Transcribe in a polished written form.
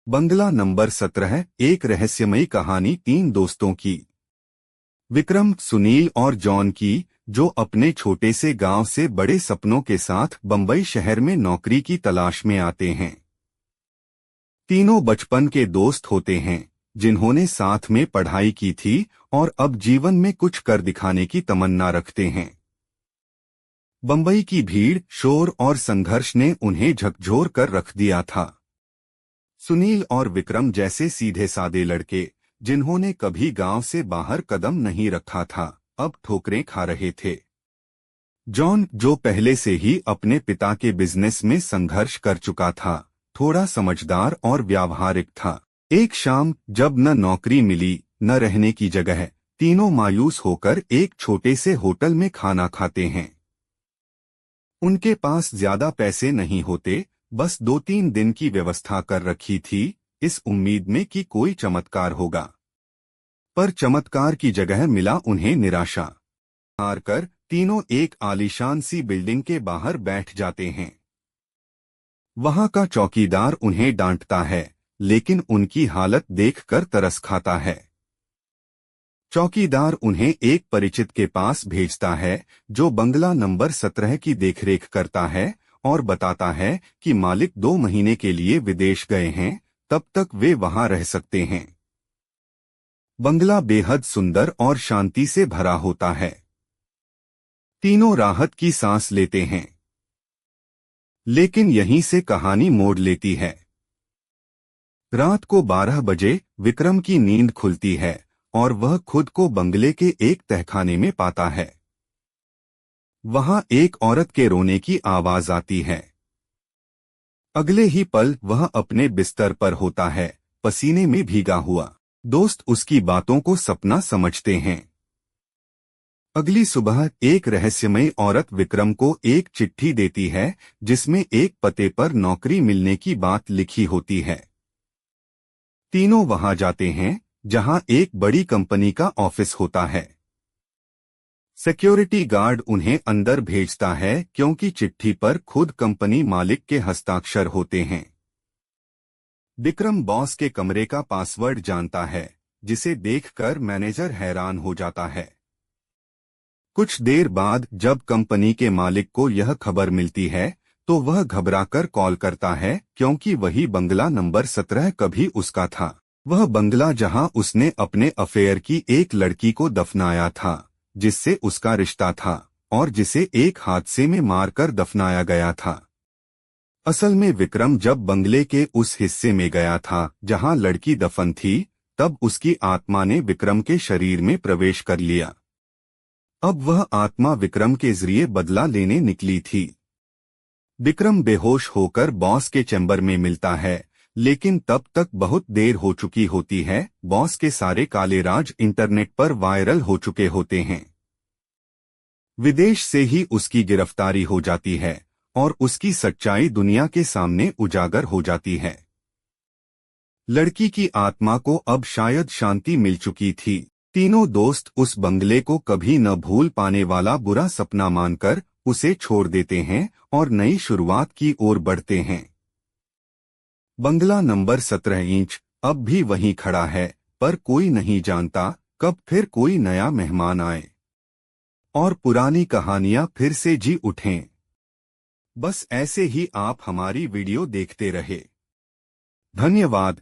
बंगला number 17। एक रहस्यमयी कहानी 3 दोस्तों की। विक्रम, सुनील और जॉन की, जो अपने छोटे से गांव से बड़े सपनों के साथ बंबई शहर में नौकरी की तलाश में आते हैं। तीनों बचपन के दोस्त होते हैं, जिन्होंने साथ में पढ़ाई की थी और अब जीवन में कुछ कर दिखाने की तमन्ना रखते हैं। बंबई की भीड़, शोर और संघर्ष ने उन्हें झकझोर कर रख दिया था। सुनील और विक्रम जैसे सीधे सादे लड़के, जिन्होंने कभी गांव से बाहर कदम नहीं रखा था, अब ठोकरें खा रहे थे। जॉन, जो पहले से ही अपने पिता के बिजनेस में संघर्ष कर चुका था, थोड़ा समझदार और व्यावहारिक था। एक शाम जब न नौकरी मिली न रहने की जगह, तीनों मायूस होकर एक छोटे से होटल में खाना खाते हैं। उनके पास ज्यादा पैसे नहीं होते, बस 2-3 दिन की व्यवस्था कर रखी थी, इस उम्मीद में कि कोई चमत्कार होगा। पर चमत्कार की जगह मिला उन्हें निराशा। हार कर तीनों एक आलीशान सी बिल्डिंग के बाहर बैठ जाते हैं। वहां का चौकीदार उन्हें डांटता है, लेकिन उनकी हालत देखकर तरस खाता है। चौकीदार उन्हें एक परिचित के पास भेजता है, जो बंगला नंबर 17 की देखरेख करता है, और बताता है कि मालिक 2 महीने के लिए विदेश गए हैं, तब तक वे वहां रह सकते हैं। बंगला बेहद सुंदर और शांति से भरा होता है। तीनों राहत की सांस लेते हैं। लेकिन यहीं से कहानी मोड़ लेती है। रात को 12 बजे विक्रम की नींद खुलती है और वह खुद को बंगले के एक तहखाने में पाता है। वहां एक औरत के रोने की आवाज आती है। अगले ही पल वह अपने बिस्तर पर होता है, पसीने में भीगा हुआ। दोस्त उसकी बातों को सपना समझते हैं। अगली सुबह एक रहस्यमयी औरत विक्रम को एक चिट्ठी देती है, जिसमें एक पते पर नौकरी मिलने की बात लिखी होती है। तीनों वहां जाते हैं, जहां एक बड़ी कंपनी का ऑफिस होता है। सिक्योरिटी गार्ड उन्हें अंदर भेजता है, क्योंकि चिट्ठी पर खुद कंपनी मालिक के हस्ताक्षर होते हैं। विक्रम बॉस के कमरे का पासवर्ड जानता है, जिसे देखकर मैनेजर हैरान हो जाता है। कुछ देर बाद जब कंपनी के मालिक को यह खबर मिलती है, तो वह घबराकर कॉल करता है, क्योंकि वही बंगला नंबर 17 कभी उसका था। वह बंगला जहां उसने अपने अफेयर की एक लड़की को दफनाया था, जिससे उसका रिश्ता था, और जिसे एक हादसे में मारकर दफनाया गया था। असल में विक्रम जब बंगले के उस हिस्से में गया था जहां लड़की दफन थी, तब उसकी आत्मा ने विक्रम के शरीर में प्रवेश कर लिया। अब वह आत्मा विक्रम के जरिए बदला लेने निकली थी। विक्रम बेहोश होकर बॉस के चैम्बर में मिलता है, लेकिन तब तक बहुत देर हो चुकी होती है। बॉस के सारे काले राज इंटरनेट पर वायरल हो चुके होते हैं। विदेश से ही उसकी गिरफ्तारी हो जाती है और उसकी सच्चाई दुनिया के सामने उजागर हो जाती है। लड़की की आत्मा को अब शायद शांति मिल चुकी थी। तीनों दोस्त उस बंगले को कभी न भूल पाने वाला बुरा सपना मानकर उसे छोड़ देते हैं और नई शुरुआत की ओर बढ़ते हैं। बंगला नंबर 17 इंच अब भी वहीं खड़ा है, पर कोई नहीं जानता कब फिर कोई नया मेहमान आए और पुरानी कहानियां फिर से जी उठें। बस ऐसे ही आप हमारी वीडियो देखते रहे। धन्यवाद।